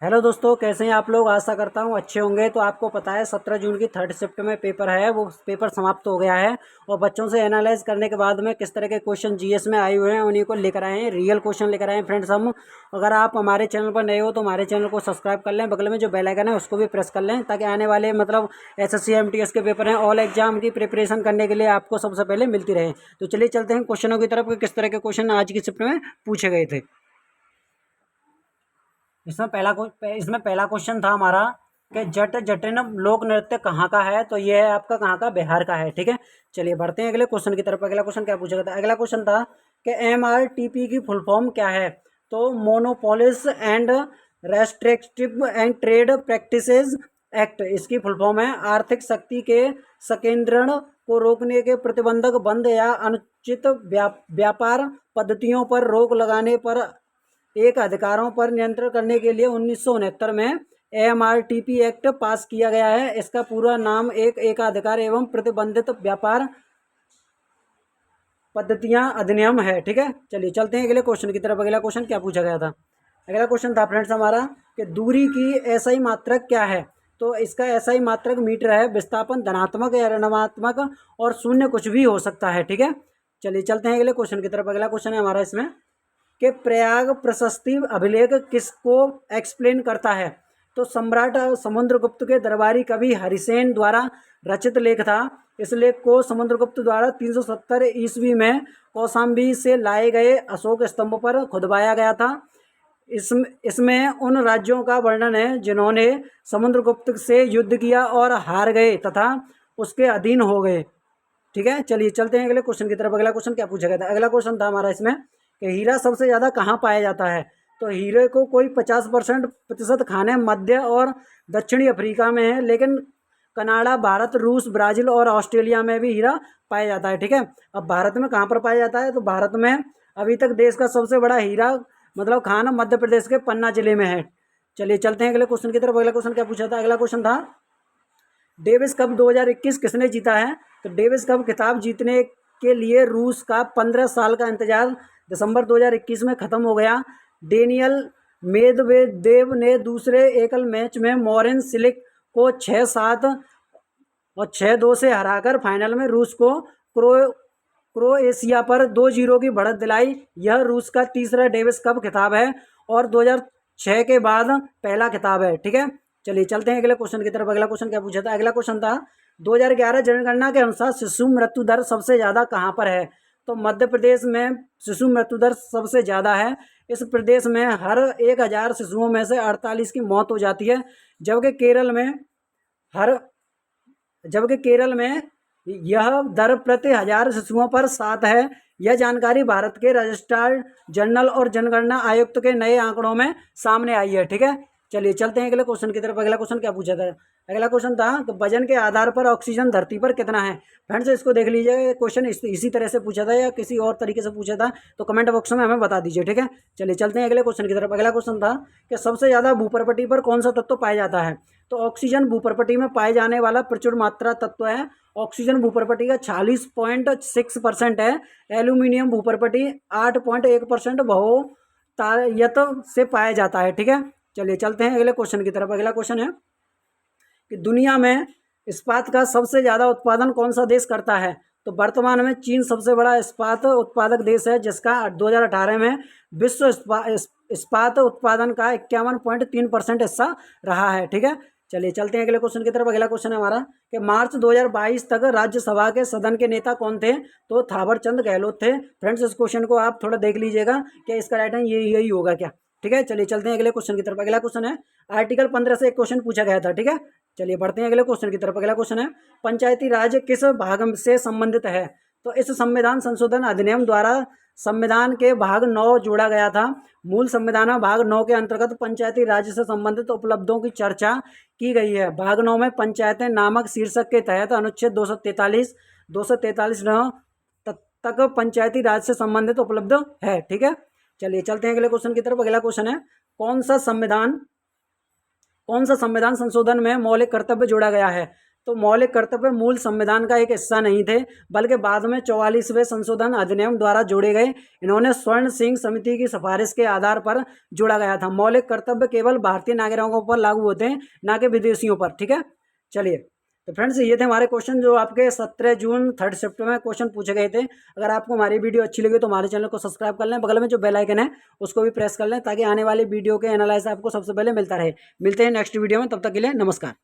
Hello दोस्तों, कैसे हैं आप लोग। आशा करता हूँ अच्छे होंगे। तो आपको पता है 17 जून की थर्ड शिफ्ट में पेपर है, वो पेपर समाप्त हो गया है। और बच्चों से एनालाइज करने के बाद में किस तरह के क्वेश्चन जीएस में आए हुए हैं उन्हीं को लेकर आए हैं, रियल क्वेश्चन लेकर आए हैं फ्रेंड्स हम। अगर आप हमारे चैनल पर नए हो तो हमारे चैनल को सब्सक्राइब कर लें, बगल में जो बेल आइकन है उसको भी प्रेस कर लें, ताकि आने वाले एसएससी एमटीएस के पेपर हैं, ऑल एग्जाम की प्रिपरेशन करने के लिए आपको सबसे पहले मिलती रहे। तो चलिए चलते हैं क्वेश्चनों की तरफ कि किस तरह के क्वेश्चन आज की शिफ्ट में पूछे गए थे। इसमें पहला क्वेश्चन था हमारा कि जट जटिन लोक नृत्य कहाँ का है। तो ये है आपका कहाँ का, बिहार का है। ठीक है, चलिए बढ़ते हैं अगले क्वेश्चन की तरफ। अगला क्वेश्चन क्या पूछा गया था? अगला क्वेश्चन था कि एमआरटीपी की फुल फॉर्म क्या है। तो monopolies and restrictive and trade practices act इसकी फुल फॉर्म है। आर्थिक शक्ति के संकेंद्रण को रोकने के प्रतिबंधक बंद या अनुचित व्यापार पद्धतियों पर रोक लगाने पर एक अधिकारों पर नियंत्रण करने के लिए 1969 में एमआरटीपी एक्ट पास किया गया है। इसका पूरा नाम एक एकाधिकार एवं प्रतिबंधित व्यापार पद्धतियां अधिनियम है। ठीक है, चलिए चलते हैं अगले क्वेश्चन की तरफ। अगला क्वेश्चन क्या पूछा गया था? अगला क्वेश्चन था फ्रेंड्स हमारा कि दूरी की एसआई मात्रक क्या है। तो इसका एसआई मात्रक मीटर है। विस्थापन धनात्मक या ऋणात्मक और शून्य कुछ भी हो सकता है। ठीक है, चलिए चलते हैं अगले क्वेश्चन की तरफ। अगला क्वेश्चन है हमारा इसमें कि प्रयाग प्रशस्ति अभिलेख किसको एक्सप्लेन करता है। तो सम्राट समुद्रगुप्त के दरबारी कवि हरिसेन द्वारा रचित लेख था। इस लेख को समुद्रगुप्त द्वारा 370 ईस्वी में कौशाम्बी से लाए गए अशोक स्तंभ पर खुदवाया गया था। इसमें उन राज्यों का वर्णन है जिन्होंने समुद्रगुप्त से युद्ध किया और हार गए तथा उसके अधीन हो गए। ठीक है, चलिए चलते हैं अगले क्वेश्चन की तरफ। अगला क्वेश्चन क्या पूछा गया था? अगला क्वेश्चन था हमारा इसमें कि हीरा सबसे ज़्यादा कहाँ पाया जाता है। तो हीरे को कोई 50% खाने मध्य और दक्षिणी अफ्रीका में है, लेकिन कनाडा, भारत, रूस, ब्राज़ील और ऑस्ट्रेलिया में भी हीरा पाया जाता है। ठीक है, अब भारत में कहाँ पर पाया जाता है? तो भारत में अभी तक देश का सबसे बड़ा हीरा खान मध्य प्रदेश के पन्ना जिले में है। चलिए चलते हैं अगले क्वेश्चन की तरफ। अगला क्वेश्चन क्या पूछा था? अगला क्वेश्चन था डेविस कप 2021 किसने जीता है। तो डेविस कप खिताब जीतने के लिए रूस का 15 साल का इंतजार दिसंबर 2021 में ख़त्म हो गया। डेनियल मेदवेदेव ने दूसरे एकल मैच में मॉरिन सिलिक को 6-7 और 6-2 से हराकर फाइनल में रूस को क्रोएशिया पर 2-0 की बढ़त दिलाई। यह रूस का तीसरा डेविस कप खिताब है और 2006 के बाद पहला खिताब है। ठीक है, चलिए चलते हैं अगले क्वेश्चन की तरफ। अगला क्वेश्चन क्या पूछा था? अगला क्वेश्चन था 2011 जनगणना के अनुसार शिशु मृत्यु दर सबसे ज़्यादा कहाँ पर है। तो मध्य प्रदेश में शिशु मृत्यु दर सबसे ज़्यादा है। इस प्रदेश में हर 1000 शिशुओं में से 48 की मौत हो जाती है, जबकि हर केरल में यह दर प्रति 1000 शिशुओं पर 7 है। यह जानकारी भारत के रजिस्ट्रार जनरल और जनगणना आयुक्त के नए आंकड़ों में सामने आई है। ठीक है, चलिए चलते हैं अगले क्वेश्चन की तरफ। अगला क्वेश्चन क्या पूछा था? अगला क्वेश्चन था तो वजन के आधार पर ऑक्सीजन धरती पर कितना है। फ्रेंड्स इसको देख लीजिए, क्वेश्चन इसी तरह से पूछा था या किसी और तरीके से पूछा था तो कमेंट बॉक्स में हमें बता दीजिए। ठीक है, चलिए चलते हैं अगले क्वेश्चन की तरफ। अगला क्वेश्चन था कि सबसे ज़्यादा भूपर्पटी पर कौन सा तत्व पाया जाता है। तो ऑक्सीजन भूपर्पटी में पाए जाने वाला प्रचुर मात्रा तत्व है। ऑक्सीजन भूपर्पटी का 46.6% है। एल्यूमिनियम भूपर्पटी 8.1% बहुतायत से पाया जाता है। ठीक है, चलिए चलते हैं अगले क्वेश्चन की तरफ। अगला क्वेश्चन है कि दुनिया में इस्पात का सबसे ज़्यादा उत्पादन कौन सा देश करता है। तो वर्तमान में चीन सबसे बड़ा इस्पात उत्पादक देश है, जिसका 2018 में विश्व इस्पात उत्पादन का 51.3% हिस्सा रहा है। ठीक है, चलिए चलते हैं अगले क्वेश्चन की तरफ। अगला क्वेश्चन है हमारा कि मार्च 2022 तक राज्यसभा के सदन के नेता कौन थे। तो थावर चंद गहलोत थे। फ्रेंड्स इस क्वेश्चन को आप थोड़ा देख लीजिएगा कि इसका राइट आंसर यही होगा क्या। ठीक है, चलिए चलते हैं अगले क्वेश्चन की तरफ। अगला क्वेश्चन है आर्टिकल 15 से एक क्वेश्चन पूछा गया था। ठीक है, चलिए बढ़ते हैं अगले क्वेश्चन की तरफ। अगला क्वेश्चन है पंचायती राज किस भाग से संबंधित है। तो इस संविधान संशोधन अधिनियम द्वारा संविधान के भाग 9 जोड़ा गया था। मूल संविधान में भाग 9 के अंतर्गत पंचायती राज से संबंधित उपलब्धों की चर्चा की गई है। भाग 9 में पंचायतें नामक शीर्षक के तहत अनुच्छेद 243 तक पंचायती राज से संबंधित उपलब्ध है। ठीक है, चलिए चलते हैं अगले क्वेश्चन की तरफ। अगला क्वेश्चन है कौन सा संविधान संशोधन में मौलिक कर्तव्य जोड़ा गया है। तो मौलिक कर्तव्य मूल संविधान का एक हिस्सा नहीं थे, बल्कि बाद में 44वें संशोधन अधिनियम द्वारा जोड़े गए। इन्होंने स्वर्ण सिंह समिति की सिफारिश के आधार पर जोड़ा गया था। मौलिक कर्तव्य केवल भारतीय नागरिकों पर लागू होते हैं, ना कि विदेशियों पर। ठीक है, चलिए तो फ्रेंड्स ये थे हमारे क्वेश्चन जो आपके 17 जून 3rd शिफ्ट में क्वेश्चन पूछे गए थे। अगर आपको हमारी वीडियो अच्छी लगी तो हमारे चैनल को सब्सक्राइब कर लें, बगल में जो बेल आइकन है उसको भी प्रेस कर लें, ताकि आने वाली वीडियो के एनालाइज आपको सबसे पहले मिलता रहे। मिलते हैं नेक्स्ट वीडियो में, तब तक के लिए नमस्कार।